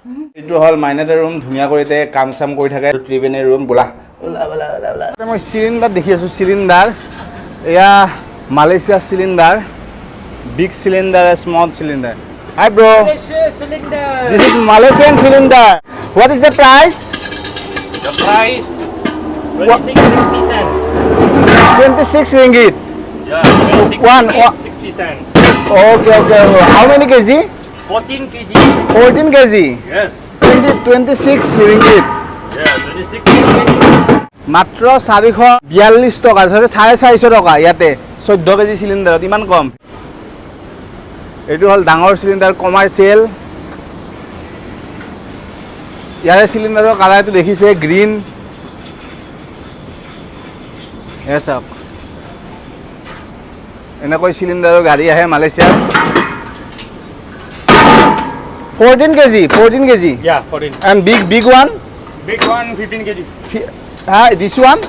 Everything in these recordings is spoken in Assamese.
এইটো হল মাইনাতে ৰুম ধুনীয়া কৰিতে কাম চাম কৰি থাকে ট্ৰিভেনে ৰুম বোলা মই সিলিন্ডার দেখি আছো সিলিন্ডার এয়া Malaysia cylinder big cylinder small cylinder hi bro Malaysia cylinder. this is Malaysian cylinder what is the price The price 26.60 cent. 26 ringgit Yeah, 26 One, ringgit, one. 60 cent. okay how many kg 14 kg. 14 kg Yes. 26 ringgit Yeah, 26 ringgit. মাত্ৰ 442 টকা 450 টকা ইয়াতে 14 কেজি সিলিন্ডাৰত ইমান কম এইটো হল ডাঙৰ সিলিন্ডাৰ কমাৰ্চিয়েল ইয়াৰে সিলিন্ডাৰৰ কালাৰটো দেখিছে গ্ৰীন এসব এনেকৈ সিলিন্ডাৰৰ গাড়ী আহে Malaysia 14 kg Yeah, 14. and big one Big one 15 kg. This one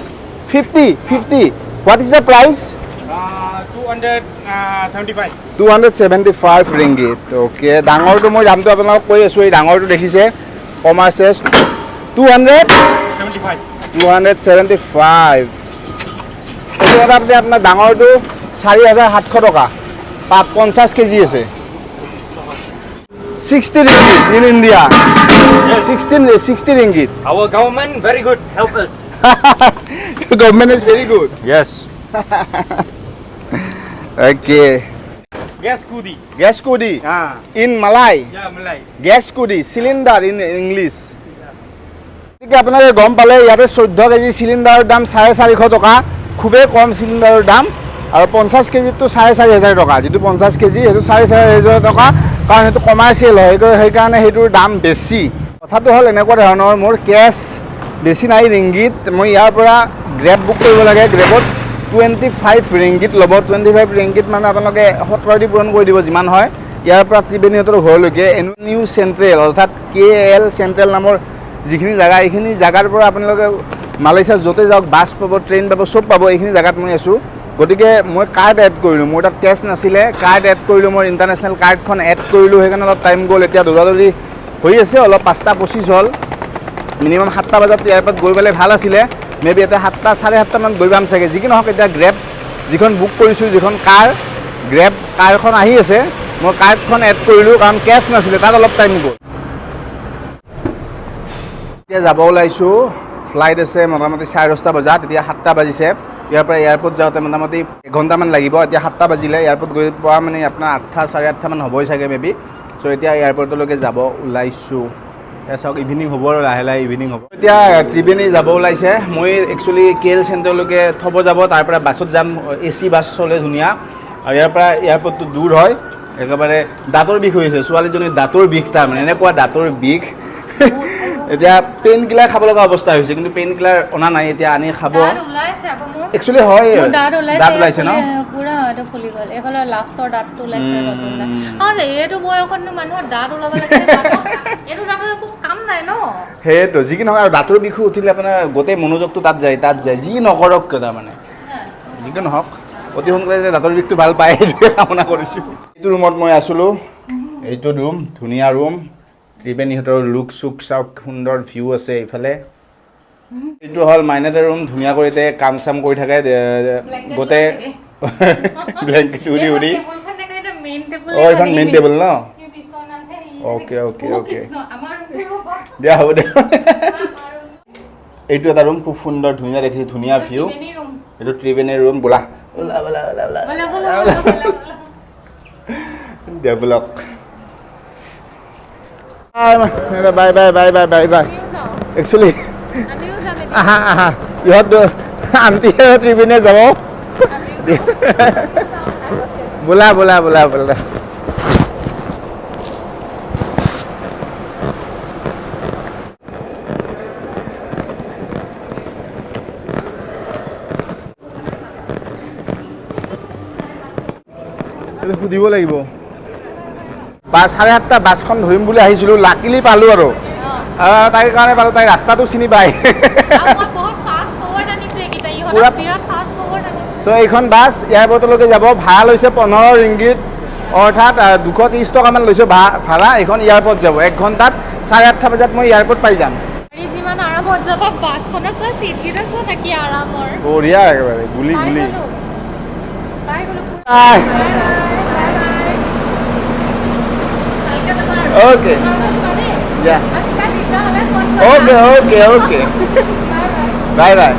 50 what is the price 275. 275 ringgit okay ডাঙৰটো মই দামটো আপোনাক কৈ আছো এই ডাঙৰটো দেখিছে কমাৰ্চেছ 75. 275 এইটো এটা আপোনাৰ ডাঙৰটো 4700 টকা 50 কেজি আছে 60 ringgit in India Yes. 60 ringgit Our government very good, help us. government is very good Yes. okay Gas kudi. gas kudi in Malay Yeah, Malay. gas kudi cylinder in English ঠিক আপোনালোকে গম পালে ইয়াতে 14 কেজি সিলিন্ডাৰৰ দাম 450 টকা খুবেই কম সিলিন্ডাৰৰ দাম আৰু 50 কেজিটো 4500 টকা যেটো 50 কেজি হেতু 4500 টকা কাৰণ হেতু কমাৰ্চিয়েল হয় সেইকাৰণে হেতুৰ দাম বেছি কথাটো হল এনেকুৱা ধৰণৰ মোৰ কেছ বেছি নাই ৰিংগিত মই ইয়াৰ পৰা গ্ৰেব বুক কৰিব লাগে গ্ৰেবত 25 ৰিংগিত ল'ব 25 ৰিংগিত মানে আপোনালোকে 17 দি পূৰণ কৰি দিব যিমান হয় ইয়াৰ পৰা ত্ৰিবেণীহঁতৰ ঘৰলৈকে নিউ চেণ্ট্ৰেল অৰ্থাৎ KL চেণ্ট্ৰেল নামৰ যিখিনি জায়গা এইখিনি জায়গাৰ পৰা আপোনালোকে মালয়েছিয়া যতে যাওক বাছ পাব ট্ৰেইন পাব সব পাব এইখিনি জায়গাত মই আছো গতিকে মই কাৰ্ড এড কৰিলোঁ মোৰ তাত কেছ নাছিলে কাৰ্ড এড কৰিলোঁ মই ইণ্টাৰনেশ্যনেল কাৰ্ডখন এড কৰিলোঁ সেইকাৰণে অলপ টাইম গ'ল এতিয়া দৌৰাদৌৰি হৈ আছে অলপ 5:25 হ'ল মিনিমাম 7টা বজাত ইয়াৰ পৰা গৈ পেলাই ভাল আছিলে মেবি এতিয়া 7টা 7:30 মান গৈ পাম চাগে যি কি নহওক এতিয়া গ্ৰেব যিখন বুক কৰিছোঁ যিখন গ্ৰেব কাৰখন আহি আছে মই কাৰ্ডখন এড কৰিলোঁ কাৰণ কেছ নাছিলে তাত অলপ টাইম গ'ল এতিয়া যাব ওলাইছোঁ ফ্লাইট আছে মোটামুটি 10:30 বজাত এতিয়া 7টা বাজিছে ইয়াৰ পৰা এয়াৰপোৰ্ট যাওঁতে মোটামুটি 1 ঘণ্টামান লাগিব এতিয়া 7টা বাজিলে এয়াৰপোৰ্ট গৈ পোৱা মানে আপোনাৰ 8টা 8:30 মান হ'বই চাগে মেবি চ' এতিয়া এয়াৰপোৰ্টলৈকে যাব ওলাইছোঁ এয়া চাওক ইভিনিং হ'ব আৰু লাহে লাহে ইভিনিং হ'ব এতিয়া ত্ৰিবেণী যাব ওলাইছে মই একচুৱেলি KL চেণ্টাৰলৈকে থ'ব যাব তাৰ পৰা বাছত যাম AC বাছ চলে ধুনীয়া আৰু ইয়াৰ পৰা এয়াৰপোৰ্টটো দূৰ হয় একেবাৰে দাঁতৰ বিষ হৈছে ছোৱালীজনীৰ দাঁতৰ বিষ তাৰমানে এনেকুৱা দাঁতৰ বিষ এতিয়া পেইন কিলাৰ খাব লগা অৱস্থা হৈছে কিন্তু পেইন কিলাৰ অনা নাই এতিয়া আনি খাব একচুৱেলি হয় দাঁত ওলাইছে ন পুৰা এটা ফুলি গ'ল এফালে লাষ্টৰ দাঁতটো ওলাইছে নতুনটা এইটো বয়সতনো মানুহৰ দাঁত ওলাব লাগে এইটো দাঁতৰ একো কাম নাই ন সেইটো যি কি নহয় আৰু দাঁতৰ বিষ উঠিলে আপোনাৰ গোটেই মনোযোগটো তাত যায় যি নকৰক তাৰমানে যি কি নহওক অতি সোনকালে যে দাঁতৰ বিষটো ভাল পায় সেইটোৱে কামনা কৰিছোঁ এইটো ৰুমত মই আছিলোঁ এইটো ৰুম ধুনীয়া ৰুম ত্ৰিবেণীহঁতৰ লুক চুক চাওক সুন্দৰ ভিউ আছে এইফালে এইটো হল মাইনাতে ৰুম ধুনীয়া কৰিতে কাম চাম কৰি থাকে গোটেই ব্লেংকেট উৰি এইখন মেইন টেবুল ন অ'কে দিয়া হ'ব দিয়া এইটো এটা ৰুম খুব সুন্দৰ ধুনীয়া দেখিছে ধুনীয়া ভিউ এইটো ত্ৰিবেণীৰ ৰুম বোলা দিয়া ব্লক বাই একচুৱেলি ইহঁত আন্টিয়ে ত্ৰিবেণীয়ে যাব বোলা সুধিব লাগিব 7:30 বাছখন ধৰিম বুলি আহিছিলোঁ লাকিলি পালোঁ আৰু তাইৰ কাৰণে পালোঁ তাই ৰাস্তাটো চিনি পায় চ' এইখন বাছ এয়াৰপৰ্টলৈকে যাব ভাড়া লৈছে 15 ৰিংগিত অৰ্থাৎ 230 টকামান লৈছোঁ ভাড়া। এইখন এয়াৰপৰ্ট যাব 1 ঘণ্টাত 8:30 বজাত মই এয়াৰপৰ্ট পাই যাম। গাড়ী যিমান আৰামত যাবা বাছখনত চোৱা চিটকেইটা চোৱা থাকি আৰামৰ বঢ়িয়া একেবাৰে গুলি গুলি পাই গ'লো আহ, okay Yeah. Okay bye bye.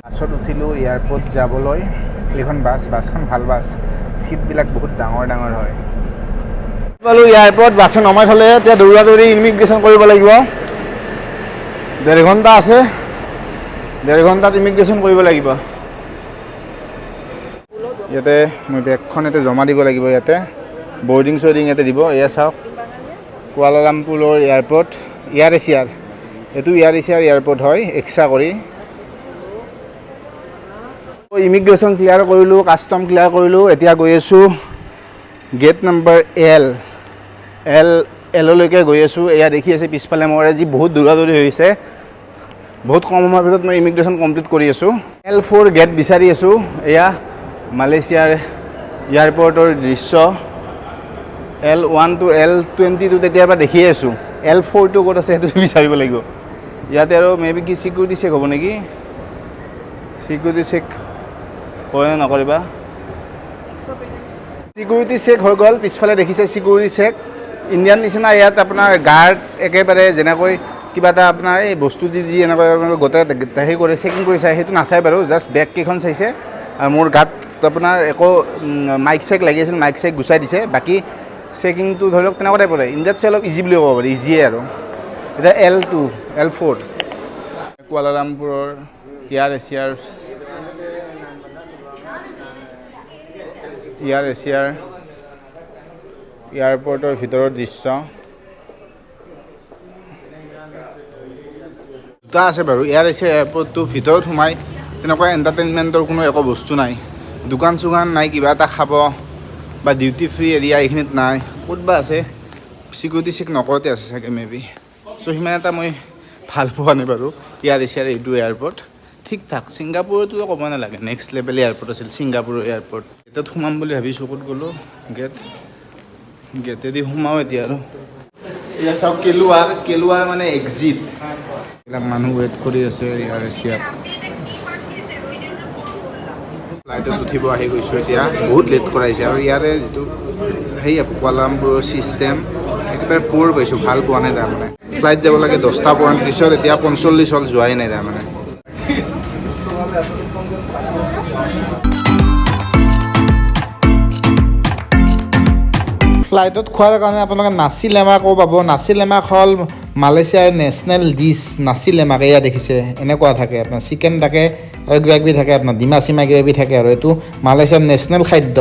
বাছত উঠিলোঁ এয়াৰপৰ্ট যাবলৈ। এইখন বাছখন ভাল বাছ, চিটবিলাক বহুত ডাঙৰ ডাঙৰ হয়। পালোঁ এয়াৰপৰ্ট, বাছে নমাই থ'লে এতিয়া দৌৰা দৌৰি ইমিগ্ৰেশ্যন কৰিব লাগিব। 1.5 ঘণ্টা আছে, 1.5 ঘণ্টাত ইমিগ্ৰেশ্যন কৰিব লাগিব। ইয়াতে মই বেগখন ইয়াতে জমা দিব লাগিব। ইয়াতে বৰ্ডিং চৰ্ডিং ইয়াতে দিব। এয়া চাওক কুৱালালামপুৰৰ এয়াৰপৰ্ট, এয়াৰ এছিয়াৰ, এইটো এয়াৰ এছিয়াৰ এয়াৰপৰ্ট হয় এক্সট্ৰা কৰি। ইমিগ্ৰেশ্যন ক্লিয়াৰ কৰিলোঁ, কাষ্টম ক্লিয়াৰ কৰিলোঁ। এতিয়া গৈ আছোঁ গেট নম্বৰ এললৈকে গৈ আছোঁ। এয়া দেখি আছে পিছফালে মোৰ আজি বহুত দৌৰা দৌৰি হৈছে। বহুত কম সময়ৰ পিছত মই ইমিগ্ৰেশ্যন কমপ্লিট কৰি আছোঁ। L4 গেট বিচাৰি আছোঁ। এয়া মালয়েছিয়াৰ এয়াৰপৰ্টৰ দৃশ্য। L1 to L20 তেতিয়াৰ পৰা দেখিয়ে আছোঁ। L4 ক'ত আছে সেইটো বিচাৰিব লাগিব। ইয়াতে আৰু মেবি কি চিকিউৰিটি চেক হ'ব নেকি? চিকিউৰিটি চেক কৰে নকৰিবা? চিকিউৰিটি চেক হৈ গ'ল। পিছফালে দেখিছে চিকিউৰিটি চেক। ইণ্ডিয়ান নিচিনা ইয়াত আপোনাৰ গাৰ্ড একেবাৰে যেনেকৈ কিবা এটা আপোনাৰ এই বস্তু দি এনেকৈ গোটেই হেৰি কৰে চেকিং কৰি চাই, সেইটো নাচায় বাৰু। জাষ্ট বেগ কেইখন চাইছে আৰু মোৰ গাত আপোনাৰ একো মাইক চেক লাগি আছিল, মাইক চেক গুচাই দিছে। বাকী চেকিংটো ধৰি লওক তেনেকুৱা টাইপৰে। ইণ্ডিয়াতছে অলপ ইজি বুলি ক'ব পাৰি, ইজিয়ে আৰু। এতিয়া L4 কুৱালালামপুৰৰ এয়াৰ এছিয়াৰ এয়াৰপৰ্টৰ ভিতৰৰ দৃশ্য। দুটা আছে বাৰু। এয়াৰ এছিয়া এয়াৰপৰ্টটো ভিতৰত সোমাই তেনেকুৱা এণ্টাৰটেইনমেণ্টৰ কোনো একো বস্তু নাই। দোকান চোকান নাই, কিবা এটা খাব বা ডিউটি ফ্ৰী এৰিয়া এইখিনিত নাই। ক'ত বা আছে, চিকিউৰিটি চেক নকৰোঁতে আছে চাগে মেবি। চ' সিমান এটা মই ভাল পোৱা নাই বাৰু এয়াৰ এছিয়াৰ এইটো এয়াৰপৰ্ট। ঠিক ঠাক। ছিংগাপুৰতো ক'ব নালাগে, নেক্সট লেভেল এয়াৰপৰ্ট আছিল ছিংগাপুৰৰ এয়াৰপৰ্ট। এতিয়াত সোমাম বুলি ভাবিছোঁ। ক'ত গ'লোঁ? গেটেদি সোমাওঁ এতিয়া আৰু। এতিয়া চাওক কেলুৱাৰ মানে এক্সিট। এইবিলাক মানুহ ৱেইট কৰি আছে এয়াৰ এছিয়াত। ফ্লাইটত উঠিব আহি গৈছোঁ এতিয়া। বহুত লেট কৰাইছে আৰু ইয়াৰে যিটো কুৱালালামপুৰৰ ছিষ্টেম একেবাৰে প'ৰ পাইছোঁ, ভাল পোৱা নাই তাৰমানে। ফ্লাইট যাব লাগে 10:35, এতিয়া 45 হ'ল, যোৱাই নাই তাৰমানে। ফ্লাইটত খোৱাৰ কাৰণে আপোনালোকে নাচি লেমাকো পাব। নাচি লেমাক হ'ল মালয়েছিয়াৰ নেশ্যনেল ডিছ। নাচি লেমাক এয়া দেখিছে, এনেকুৱা থাকে আপোনাৰ চিকেন থাকে আৰু কিবা কিবি থাকে, আপোনাৰ ডিমা চিমা কিবা কিবি থাকে আৰু এইটো মালয়েছিয়াৰ নেশ্যনেল খাদ্য।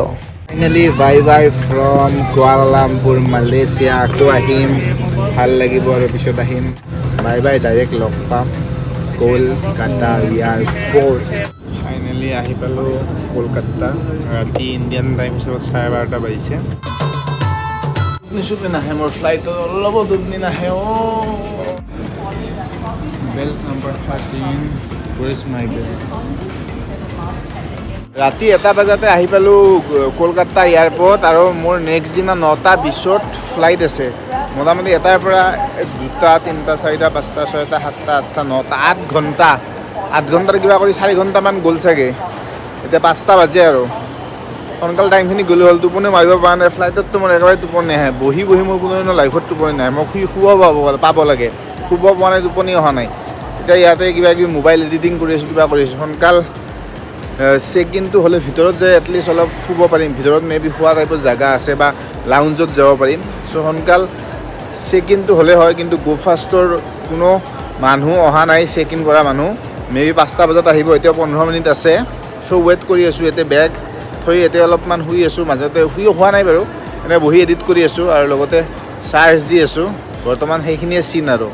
Finally bye from Kuala Lumpur Malaysia. আকৌ আহিম, ভাল লাগিব আৰু পিছত আহিম। বাই ডাইৰেক্ট লগ পাম কলকাতা এয়াৰপৰ্ট। ফাইনেলি আহি পালোঁ কলকাতা। ৰাতি ইণ্ডিয়ান টাইম হিচাপত 12:30 বাজিছে। টোপনি নাহে মোৰ ফ্লাইটত, অলপ টোপনি নাহে। Belt number 13, where is my belt? ৰাতি 1 বজাতে আহি পালোঁ কলকাতা এয়াৰপৰ্ট আৰু মোৰ নেক্সট দিনা 9:20 ফ্লাইট আছে। মোটামুটি 1টাৰ পৰা 2টা 3টা 4টা 5টা 6টা 7টা 8টা 9টা 8 ঘণ্টা। 8 ঘণ্টাৰ কিবা কৰি 4 ঘণ্টামান গ'ল চাগে। এতিয়া 5টা বাজে আৰু সোনকাল টাইমখিনি গ'লে হ'ল। টোপনি মাৰিব পৰা নাই ফ্লাইটততো মোৰ একেবাৰে টোপনি নাহে। বহি মোৰ কোনো লাইফত টোপনি নাহে। মই শুব পাব লাগে, শুব পোৱা নাই, টোপনি অহা নাই। এতিয়া ইয়াতে কিবা কিবি মোবাইল এডিটিং কৰি আছোঁ, কিবা কৰি আছোঁ। সোনকাল চেক ইনটো হ'লে ভিতৰত যে এটলিষ্ট অলপ শুব পাৰিম। ভিতৰত মেবি শোৱা টাইপৰ জেগা আছে বা লাউঞ্জত যাব পাৰিম। চ' সোনকাল চেক ইনটো হ'লে হয়, কিন্তু গো ফাষ্টৰ কোনো মানুহ অহা নাই। চেক ইন কৰা মানুহ মেবি 5টা বজাত আহিব। এতিয়া 15 মিনিট আছে। চ' ৱেইট কৰি আছোঁ। ইয়াতে বেগ থৈ এতিয়া অলপমান শুই আছোঁ। মাজতে হোৱা নাই বাৰু, এনেই বহি এডিট কৰি আছোঁ আৰু লগতে চাৰ্জ দি আছোঁ। বৰ্তমান সেইখিনিয়ে চিন আৰু।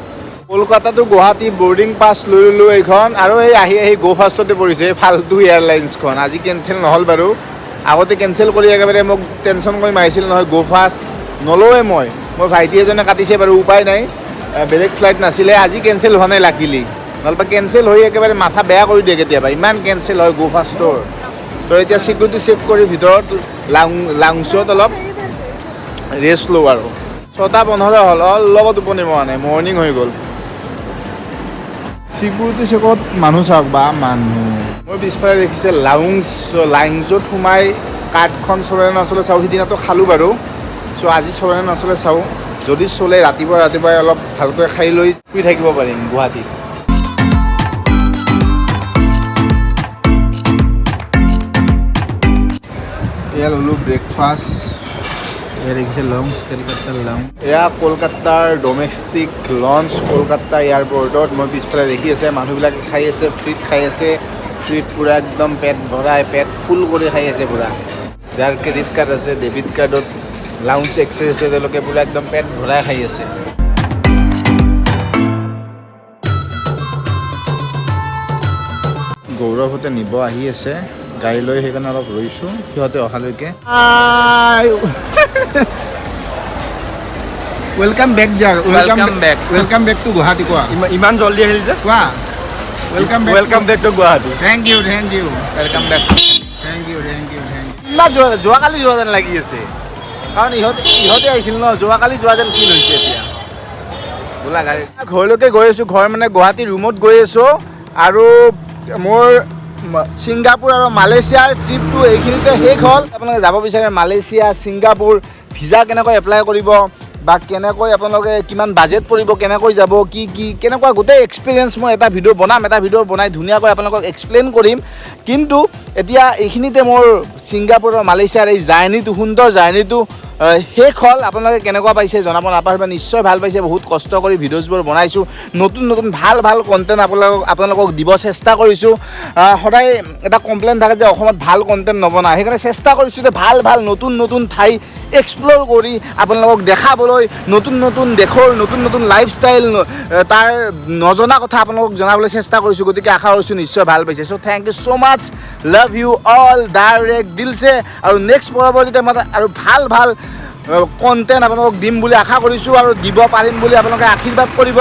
কলকাতাটো গুৱাহাটী বৰ্ডিং পাছ লৈ ল'লোঁ এইখন, আৰু এই আহি গো ফাষ্টতে পৰিছোঁ এই ফাল্টু এয়াৰলাইন্সখন। আজি কেঞ্চেল নহ'ল বাৰু। আগতে কেঞ্চেল কৰি একেবাৰে মোক টেনশ্যন কৰি মাৰিছিল নহয় গো ফাষ্ট। নলওঁৱে মই। মোৰ ভাইটি এজনে কাটিছে বাৰু, উপায় নাই, বেলেগ ফ্লাইট নাছিলে। আজি কেঞ্চেল হোৱা নাই লাকিলি, নহ'লে কেঞ্চেল হৈ একেবাৰে মাথা বেয়া কৰি দিয়ে কেতিয়াবা। ইমান কেঞ্চেল হয় গো ফাষ্টৰ। তো এতিয়া চিকিউৰিটি চেক কৰি ভিতৰত লাউঞ্জত অলপ ৰেষ্ট লওঁ আৰু 6:15 হ'ল অলপ টোপনি মৰা নাই মৰ্ণিং হৈ গ'ল চিকিউৰিটি চেকত মানুহ চাওক বা মানুহ মই পিছফালে দেখিছে লাউঞ্জত সোমাই কাৰ্ডখন চলে নচলে চাওঁ সিদিনাটো খালোঁ বাৰু চ' আজি চলে নচলে চাওঁ যদি চলে ৰাতিপুৱাই অলপ ভালকৈ খাই লৈ শুই থাকিব পাৰিম গুৱাহাটীত এয়া ল'লোঁ ব্ৰেকফাষ্ট এয়া দেখিছে লঞ্চ কলকাতাৰ লঞ্চ এয়া কলকাতাৰ ডমেষ্টিক লঞ্চ কলকাতা এয়াৰপৰ্টত মই পিছফালে দেখি আছে মানুহবিলাকে খাই আছে ফ্ৰীত খাই আছে ফ্ৰীত পূৰা একদম পেট ভৰাই পেট ফুল কৰি খাই আছে পূৰা যাৰ ক্ৰেডিট কাৰ্ড আছে ডেবিট কাৰ্ডত লাউঞ্জ এক্সেছ আছে তেওঁলোকে পূৰা একদম পেট ভৰাই খাই আছে গৌৰৱহঁতে নিব আহি আছে গাড়ী লৈ সেইকাৰণে অলপ ৰৈছোঁ সিহঁতে অহালৈকে welcome back welcome back to Guwahati কোৱা ইমান জল্দি আহিল যে কোৱা welcome back to Guwahati thank you welcome back thank you যোৱাকালি যোৱা যেন লাগি আছে কাৰণ ইহঁতে আহিছিল ন যোৱাকালি যোৱা যেন ফিল হৈছে এতিয়া বোলা গাড়ী ঘৰলৈকে গৈ আছোঁ ঘৰ মানে গুৱাহাটী ৰুমত গৈ আছোঁ আৰু মোৰ ছিংগাপুৰ আৰু মালয়েছিয়াৰ ট্ৰিপটো এইখিনিতে শেষ হ'ল আপোনালোকে যাব বিচাৰে মালয়েছিয়া ছিংগাপুৰ ভিজা কেনেকৈ এপ্লাই কৰিব বা কেনেকৈ আপোনালোকে কিমান বাজেট পৰিব কেনেকৈ যাব কি কেনেকুৱা গোটেই এক্সপিৰিয়েঞ্চ মই এটা ভিডিঅ' বনাই ধুনীয়াকৈ আপোনালোকক এক্সপ্লেইন কৰিম কিন্তু এতিয়া এইখিনিতে মোৰ ছিংগাপুৰ আৰু মালয়েছিয়াৰ এই জাৰ্ণিটো সুন্দৰ জাৰ্ণিটো শেষ হ'ল আপোনালোকে কেনেকুৱা পাইছে জনাব নাপাহৰিব নিশ্চয় ভাল পাইছে বহুত কষ্ট কৰি ভিডিঅ'জবোৰ বনাইছোঁ নতুন ভাল কণ্টেণ্ট আপোনালোকক দিব চেষ্টা কৰিছোঁ সদায় এটা কমপ্লেইন থাকে যে অসমত ভাল কণ্টেণ্ট নবনায় সেইকাৰণে চেষ্টা কৰিছোঁ যে ভাল নতুন ঠাই এক্সপ্ল'ৰ কৰি আপোনালোকক দেখাবলৈ নতুন দেশৰ নতুন লাইফষ্টাইল তাৰ নজনা কথা আপোনালোকক জনাবলৈ চেষ্টা কৰিছোঁ গতিকে আশা কৰিছোঁ নিশ্চয় ভাল পাইছে so' thank you so' much love you all direct দিলছে আৰু নেক্সট পৰৱৰ্তীতে মই আৰু ভাল কণ্টেণ্ট আপোনালোকক দিম বুলি আশা কৰিছোঁ আৰু দিব পাৰিম বুলি আপোনালোকে আশীৰ্বাদ কৰিব